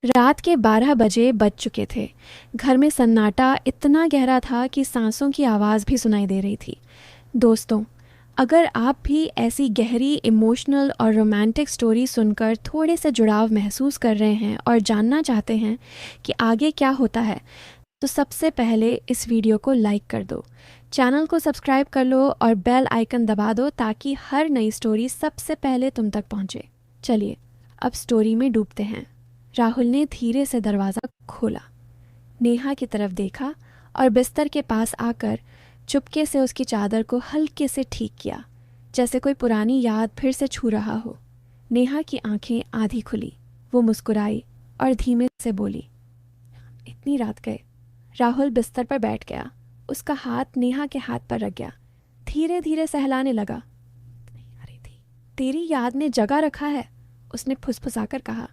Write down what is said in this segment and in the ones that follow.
रात के 12 बजे बज चुके थे। घर में सन्नाटा इतना गहरा था कि सांसों की आवाज़ भी सुनाई दे रही थी। दोस्तों, अगर आप भी ऐसी गहरी इमोशनल और रोमांटिक स्टोरी सुनकर थोड़े से जुड़ाव महसूस कर रहे हैं और जानना चाहते हैं कि आगे क्या होता है, तो सबसे पहले इस वीडियो को लाइक कर दो, चैनल को सब्सक्राइब कर लो और बेल आइकन दबा दो ताकि हर नई स्टोरी सबसे पहले तुम तक पहुंचे। चलिए अब स्टोरी में डूबते हैं। राहुल ने धीरे से दरवाज़ा खोला, नेहा की तरफ देखा और बिस्तर के पास आकर चुपके से उसकी चादर को हल्के से ठीक किया, जैसे कोई पुरानी याद फिर से छू रहा हो। नेहा की आंखें आधी खुली, वो मुस्कुराई और धीमे से बोली, इतनी रात गए। राहुल बिस्तर पर बैठ गया, उसका हाथ नेहा के हाथ पर रख गया, धीरे धीरे सहलाने लगा। अरे थी तेरी याद ने जगा रखा है, उसने फुसफुसाकर कहा।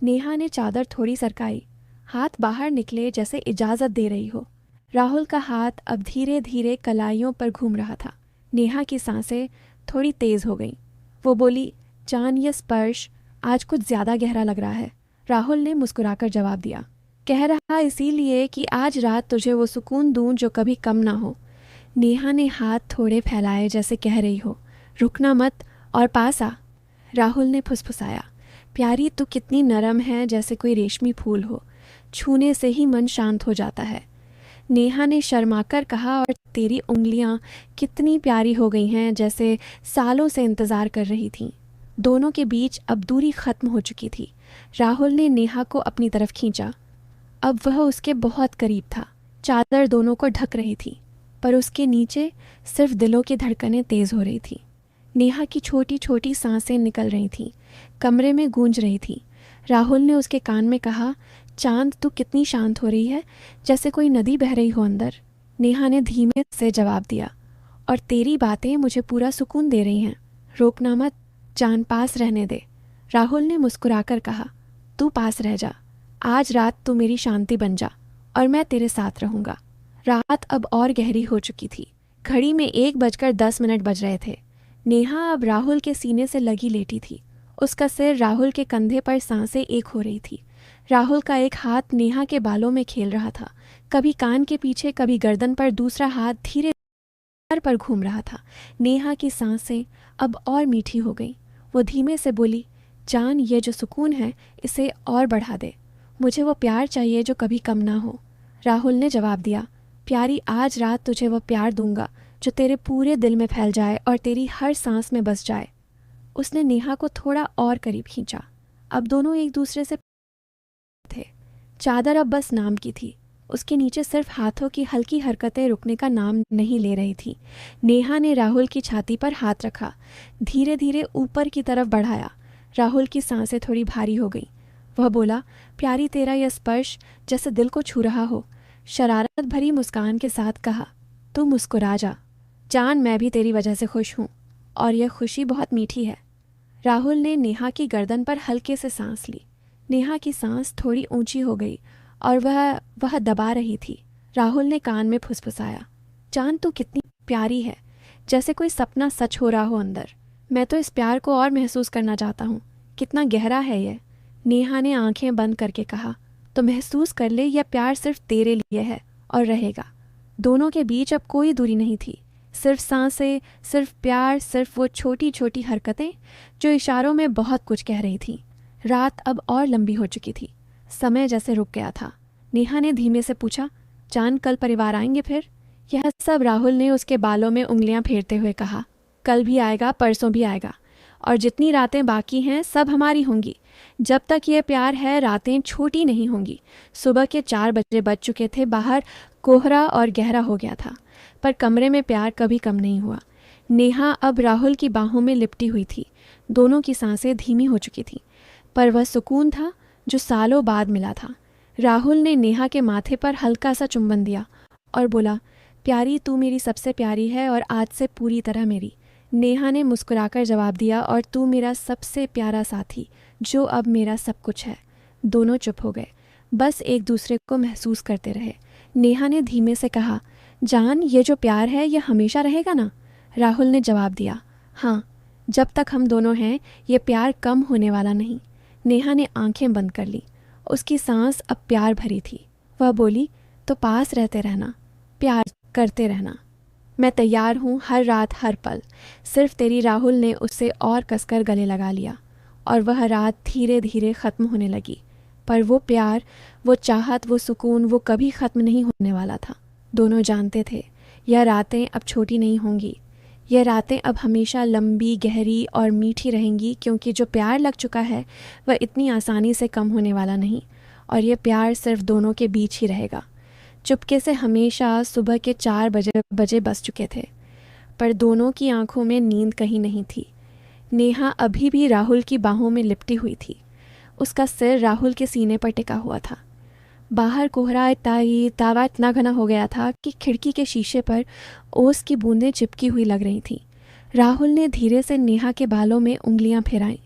नेहा ने चादर थोड़ी सरकाई, हाथ बाहर निकले जैसे इजाज़त दे रही हो। राहुल का हाथ अब धीरे धीरे कलाइयों पर घूम रहा था। नेहा की सांसें थोड़ी तेज़ हो गईं। वो बोली, जान, ये स्पर्श आज कुछ ज़्यादा गहरा लग रहा है। राहुल ने मुस्कुराकर जवाब दिया, कह रहा इसीलिए कि आज रात तुझे वो सुकून दूं जो कभी कम ना हो। नेहा ने हाथ थोड़े फैलाए जैसे कह रही हो, रुकना मत और पास आ। राहुल ने फुसफुसाया, प्यारी तू कितनी नरम है, जैसे कोई रेशमी फूल हो, छूने से ही मन शांत हो जाता है। नेहा ने शर्माकर कहा, और तेरी उंगलियां कितनी प्यारी हो गई हैं, जैसे सालों से इंतज़ार कर रही थीं। दोनों के बीच अब दूरी ख़त्म हो चुकी थी। राहुल ने नेहा को अपनी तरफ खींचा। अब वह उसके बहुत करीब था। चादर दोनों को ढक रही थी, पर उसके नीचे सिर्फ दिलों की धड़कनें तेज़ हो रही थीं। नेहा की छोटी छोटी सांसें निकल रही थीं, कमरे में गूंज रही थी। राहुल ने उसके कान में कहा, चांद तू कितनी शांत हो रही है, जैसे कोई नदी बह रही हो अंदर। नेहा ने धीमे से जवाब दिया, और तेरी बातें मुझे पूरा सुकून दे रही हैं, रोकना मत, जान पास रहने दे। राहुल ने मुस्कुराकर कहा, तू पास रह जा, आज रात तू मेरी शांति बन जा और मैं तेरे साथ रहूँगा। रात अब और गहरी हो चुकी थी। घड़ी में 1:10 बज रहे थे। नेहा अब राहुल के सीने से लगी लेटी थी, उसका सिर राहुल के कंधे पर, सांसें एक हो रही थी। राहुल का एक हाथ नेहा के बालों में खेल रहा था, कभी कान के पीछे, कभी गर्दन पर, दूसरा हाथ धीरे सर पर घूम रहा था। नेहा की सांसें अब और मीठी हो गईं। वो धीमे से बोली, जान, ये जो सुकून है इसे और बढ़ा दे, मुझे वो प्यार चाहिए जो कभी कम ना हो। राहुल ने जवाब दिया, प्यारी, आज रात तुझे वो प्यार दूंगा जो तेरे पूरे दिल में फैल जाए और तेरी हर सांस में बस जाए। उसने नेहा को थोड़ा और करीब खींचा। अब दोनों एक दूसरे से थे। चादर अब बस नाम की थी, उसके नीचे सिर्फ हाथों की हल्की हरकतें रुकने का नाम नहीं ले रही थी। नेहा ने राहुल की छाती पर हाथ रखा, धीरे धीरे ऊपर की तरफ बढ़ाया। राहुल की सांसें थोड़ी भारी हो गईं। वह बोला, प्यारी, तेरा यह स्पर्श जैसे दिल को छू रहा हो। शरारत भरी मुस्कान के साथ कहा, तू मुस्कुरा जा, जान, मैं भी तेरी वजह से खुश हूँ और यह खुशी बहुत मीठी है। राहुल ने नेहा की गर्दन पर हल्के से सांस ली। नेहा की सांस थोड़ी ऊंची हो गई और वह दबा रही थी। राहुल ने कान में फुसफुसाया, जान, तू कितनी प्यारी है, जैसे कोई सपना सच हो रहा हो अंदर। मैं तो इस प्यार को और महसूस करना चाहता हूँ, कितना गहरा है ये। नेहा ने आंखें बंद करके कहा, तो महसूस कर ले, यह प्यार सिर्फ तेरे लिए है और रहेगा। दोनों के बीच अब कोई दूरी नहीं थी, सिर्फ सांसें, सिर्फ प्यार, सिर्फ वो छोटी छोटी हरकतें जो इशारों में बहुत कुछ कह रही थीं। रात अब और लंबी हो चुकी थी, समय जैसे रुक गया था। नेहा ने धीमे से पूछा, जान, कल परिवार आएंगे फिर? यह सब राहुल ने उसके बालों में उंगलियां फेरते हुए कहा, कल भी आएगा, परसों भी आएगा, और जितनी रातें बाकी हैं सब हमारी होंगी। जब तक ये प्यार है रातें छोटी नहीं होंगी। सुबह के 4 बजे बज चुके थे। बाहर कोहरा और गहरा हो गया था, पर कमरे में प्यार कभी कम नहीं हुआ। नेहा अब राहुल की बाहों में लिपटी हुई थी। दोनों की सांसें धीमी हो चुकी थीं, पर वह सुकून था जो सालों बाद मिला था। राहुल ने नेहा के माथे पर हल्का सा चुंबन दिया और बोला, प्यारी, तू मेरी सबसे प्यारी है और आज से पूरी तरह मेरी। नेहा ने मुस्कुराकर जवाब दिया, और तू मेरा सबसे प्यारा साथी जो अब मेरा सब कुछ है। दोनों चुप हो गए, बस एक दूसरे को महसूस करते रहे। नेहा ने धीमे से कहा, जान, ये जो प्यार है ये हमेशा रहेगा ना? राहुल ने जवाब दिया, हाँ, जब तक हम दोनों हैं ये प्यार कम होने वाला नहीं। नेहा ने आंखें बंद कर ली। उसकी सांस अब प्यार भरी थी। वह बोली, तो पास रहते रहना, प्यार करते रहना। मैं तैयार हूँ हर रात हर पल। सिर्फ तेरी। राहुल ने उससे और कसकर गले लगा लिया और वह रात धीरे धीरे ख़त्म होने लगी। पर वो प्यार, वो चाहत, वो सुकून, वो कभी ख़त्म नहीं होने वाला था। दोनों जानते थे यह रातें अब छोटी नहीं होंगी। यह रातें अब हमेशा लंबी, गहरी और मीठी रहेंगी, क्योंकि जो प्यार लग चुका है वह इतनी आसानी से कम होने वाला नहीं। और यह प्यार सिर्फ दोनों के बीच ही रहेगा। चुपके से हमेशा सुबह के 4 बजे बज चुके थे, पर दोनों की आंखों में नींद कहीं नहीं थी। नेहा अभी भी राहुल की बाहों में लिपटी हुई थी। उसका सिर राहुल के सीने पर टिका हुआ था। बाहर कोहरा तावा इतना घना हो गया था कि खिड़की के शीशे पर ओस की बूंदें चिपकी हुई लग रही थीं। राहुल ने धीरे से नेहा के बालों में उंगलियां फेराईं।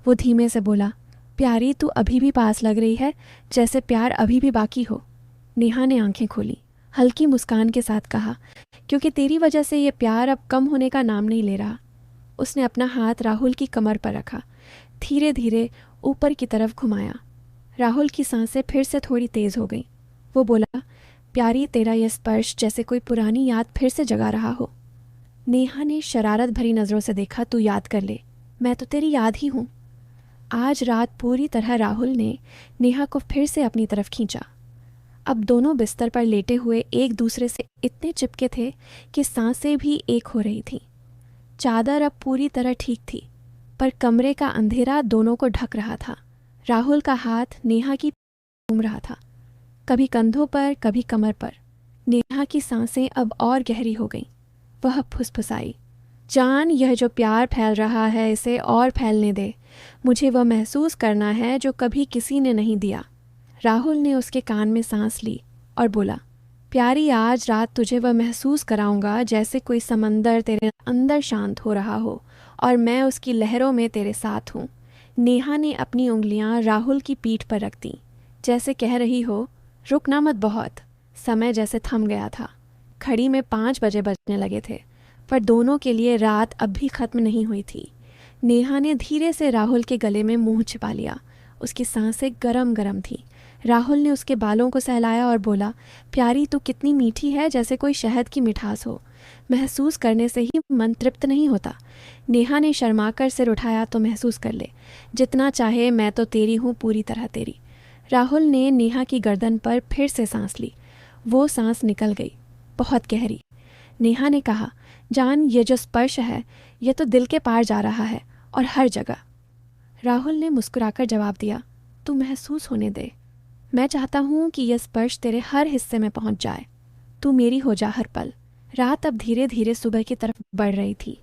वो धीमे से बोला, प्यारी, तू अभी भी पास लग रही है, जैसे प्यार अभी भी बाकी हो। नेहा ने आंखें खोली, हल्की मुस्कान के साथ कहा, क्योंकि तेरी वजह से ये प्यार अब कम होने का नाम नहीं ले रहा। उसने अपना हाथ राहुल की कमर पर रखा, धीरे धीरे ऊपर की तरफ घुमाया। राहुल की सांसें फिर से थोड़ी तेज हो गईं। वो बोला, प्यारी, तेरा यह स्पर्श जैसे कोई पुरानी याद फिर से जगा रहा हो। नेहा ने शरारत भरी नज़रों से देखा, तू याद कर ले, मैं तो तेरी याद ही हूँ। आज रात पूरी तरह राहुल ने नेहा को फिर से अपनी तरफ खींचा। अब दोनों बिस्तर पर लेटे हुए एक दूसरे से इतने चिपके थे कि सांसें भी एक हो रही थीं। चादर अब पूरी तरह ठीक थी, पर कमरे का अंधेरा दोनों को ढक रहा था। राहुल का हाथ नेहा की घूम रहा था, कभी कंधों पर, कभी कमर पर। नेहा की सांसें अब और गहरी हो गईं। वह फुसफुसाई, जान, यह जो प्यार फैल रहा है इसे और फैलने दे। मुझे वह महसूस करना है जो कभी किसी ने नहीं दिया। राहुल ने उसके कान में सांस ली और बोला, प्यारी, आज रात तुझे वह महसूस कराऊंगा जैसे कोई समंदर तेरे अंदर शांत हो रहा हो और मैं उसकी लहरों में तेरे साथ हूँ। नेहा ने अपनी उंगलियां राहुल की पीठ पर रख दीं, जैसे कह रही हो, रुकना मत बहुत। समय जैसे थम गया था। घड़ी में 5 बजे बजने लगे थे, पर दोनों के लिए रात अब भी ख़त्म नहीं हुई थी। नेहा ने धीरे से राहुल के गले में मुंह छिपा लिया। उसकी सांसें गरम गरम थीं। राहुल ने उसके बालों को सहलाया और बोला, प्यारी, तू कितनी मीठी है, जैसे कोई शहद की मिठास हो। महसूस करने से ही मन तृप्त नहीं होता। नेहा ने शर्माकर सिर उठाया, तो महसूस कर ले, जितना चाहे, मैं तो तेरी हूँ, पूरी तरह तेरी। राहुल ने नेहा की गर्दन पर फिर से सांस ली। वो सांस निकल गई, बहुत गहरी। नेहा ने कहा, जान, ये जो स्पर्श है ये तो दिल के पार जा रहा है और हर जगह। राहुल ने मुस्कुराकर जवाब दिया, तू महसूस होने दे। मैं चाहता हूँ कि यह स्पर्श तेरे हर हिस्से में पहुँच जाए। तू मेरी हो जा हर पल। रात अब धीरे धीरे सुबह की तरफ बढ़ रही थी।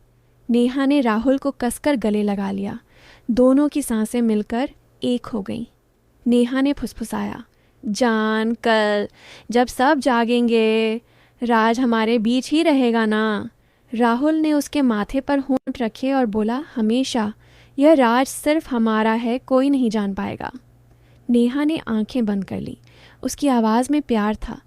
नेहा ने राहुल को कसकर गले लगा लिया। दोनों की सांसें मिलकर एक हो गईं। नेहा ने फुसफुसाया, जान, कल जब सब जागेंगे, राज हमारे बीच ही रहेगा ना। राहुल ने उसके माथे पर होंठ रखे और बोला, हमेशा। यह राज सिर्फ हमारा है, कोई नहीं जान पाएगा। नेहा ने आंखें बंद कर ली। उसकी आवाज़ में प्यार था।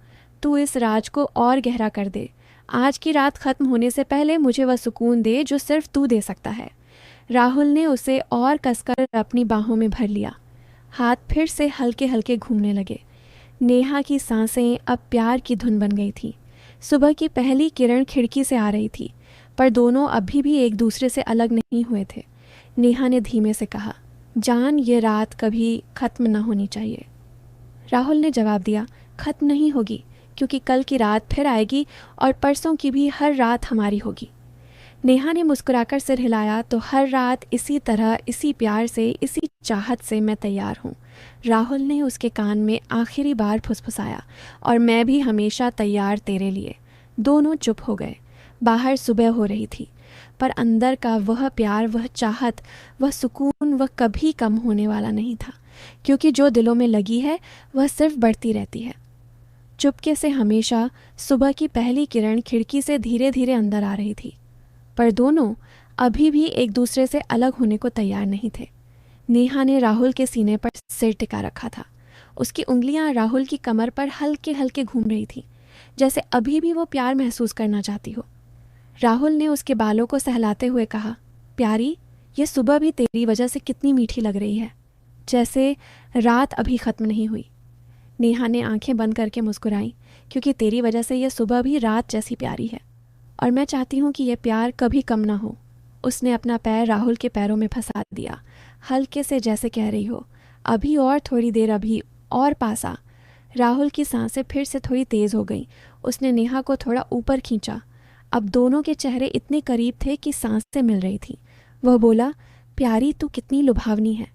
तू इस राज को और गहरा कर दे। आज की रात ख़त्म होने से पहले मुझे वह सुकून दे जो सिर्फ तू दे सकता है। राहुल ने उसे और कसकर अपनी बाहों में भर लिया। हाथ फिर से हल्के हल्के घूमने लगे। नेहा की सांसें अब प्यार की धुन बन गई थी। सुबह की पहली किरण खिड़की से आ रही थी, पर दोनों अभी भी एक दूसरे से अलग नहीं हुए थे। नेहा ने धीमे से कहा, जान, ये रात कभी ख़त्म न होनी चाहिए। राहुल ने जवाब दिया, ख़त्म नहीं होगी, क्योंकि कल की रात फिर आएगी और परसों की भी हर रात हमारी होगी। नेहा ने मुस्कुराकर सिर हिलाया, तो हर रात इसी तरह, इसी प्यार से, इसी चाहत से मैं तैयार हूँ। राहुल ने उसके कान में आखिरी बार फुसफुसाया, और मैं भी हमेशा तैयार तेरे लिए। दोनों चुप हो गए। बाहर सुबह हो रही थी, पर अंदर का वह प्यार, वह चाहत, वह सुकून, वह कभी कम होने वाला नहीं था, क्योंकि जो दिलों में लगी है वह सिर्फ बढ़ती रहती है। चुपके से हमेशा सुबह की पहली किरण खिड़की से धीरे धीरे अंदर आ रही थी, पर दोनों अभी भी एक दूसरे से अलग होने को तैयार नहीं थे। नेहा ने राहुल के सीने पर सिर टिका रखा था। उसकी उंगलियां राहुल की कमर पर हल्के हल्के घूम रही थीं, जैसे अभी भी वो प्यार महसूस करना चाहती हो। राहुल ने उसके बालों को सहलाते हुए कहा, प्यारी, ये सुबह भी तेरी वजह से कितनी मीठी लग रही है। जैसे रात अभी ख़त्म नहीं हुई। नेहा ने आंखें बंद करके मुस्कुराई, क्योंकि तेरी वजह से यह सुबह भी रात जैसी प्यारी है और मैं चाहती हूँ कि यह प्यार कभी कम ना हो। उसने अपना पैर राहुल के पैरों में फंसा दिया, हल्के से, जैसे कह रही हो अभी और थोड़ी देर, अभी और पास आ। राहुल की सांसें फिर से थोड़ी तेज़ हो गईं। उसने नेहा को थोड़ा ऊपर खींचा। अब दोनों के चेहरे इतने करीब थे कि सांसें मिल रही थीं। वह बोला, प्यारी तू कितनी लुभावनी है,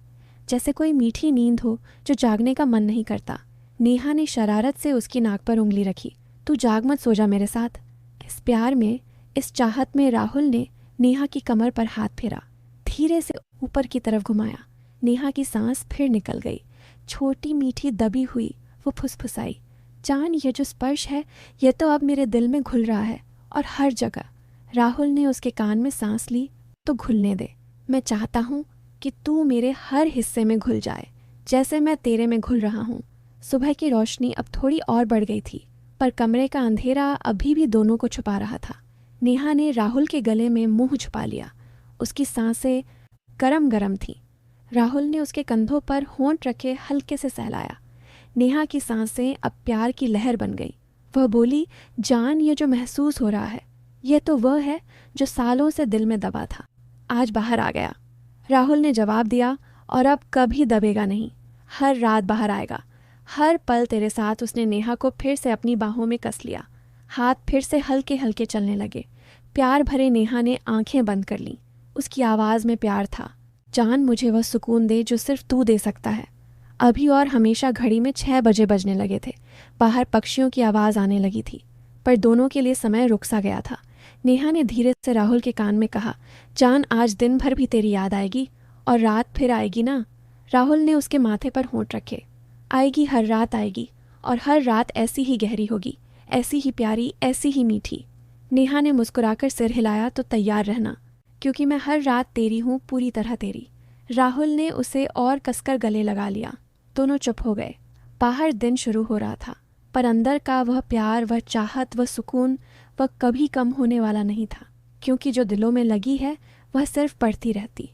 जैसे कोई मीठी नींद हो जो जागने का मन नहीं करता। नेहा ने शरारत से उसकी नाक पर उंगली रखी। तू जाग मत, सो जा मेरे साथ। इस प्यार में, इस चाहत में राहुल ने नेहा की कमर पर हाथ फेरा, धीरे से ऊपर की तरफ घुमाया। नेहा की सांस फिर निकल गई, छोटी मीठी दबी हुई। वो फुसफुसाई, जान ये जो स्पर्श है ये तो अब मेरे दिल में घुल रहा है और हर जगह। राहुल ने उसके कान में सांस ली। तो घुलने दे। मैं चाहता हूँ कि तू मेरे हर हिस्से में घुल जाए, जैसे मैं तेरे में घुल रहा हूँ। सुबह की रोशनी अब थोड़ी और बढ़ गई थी, पर कमरे का अंधेरा अभी भी दोनों को छुपा रहा था। नेहा ने राहुल के गले में मुंह छुपा लिया। उसकी सांसें गरम गरम थीं। राहुल ने उसके कंधों पर होंठ रखे हल्के से सहलाया। नेहा की सांसें अब प्यार की लहर बन गई। वह बोली, जान ये जो महसूस हो रहा है यह तो वह है जो सालों से दिल में दबा था, आज बाहर आ गया। राहुल ने जवाब दिया, और अब कभी दबेगा नहीं, हर रात बाहर आएगा, हर पल तेरे साथ। उसने नेहा को फिर से अपनी बाहों में कस लिया। हाथ फिर से हल्के हल्के चलने लगे। प्यार भरे नेहा ने आंखें बंद कर लीं। उसकी आवाज़ में प्यार था। जान, मुझे वह सुकून दे जो सिर्फ तू दे सकता है। अभी और हमेशा घड़ी में 6 बजे बजने लगे थे। बाहर पक्षियों की आवाज़ आने लगी थी, पर दोनों के लिए समय रुक सा गया था। नेहा ने धीरे से राहुल के कान में कहा, जान आज दिन भर भी तेरी याद आएगी और रात फिर आएगी ना। राहुल ने उसके माथे पर होंठ रखे। आएगी, हर रात आएगी, और हर रात ऐसी ही गहरी होगी, ऐसी ही प्यारी, ऐसी ही मीठी। नेहा ने मुस्कुराकर सिर हिलाया, तो तैयार रहना, क्योंकि मैं हर रात तेरी हूँ, पूरी तरह तेरी। राहुल ने उसे और कसकर गले लगा लिया। दोनों चुप हो गए। बाहर दिन शुरू हो रहा था, पर अंदर का वह प्यार, वह चाहत, वह सुकून, वह कभी कम होने वाला नहीं था, क्योंकि जो दिलों में लगी है वह सिर्फ बढ़ती रहती।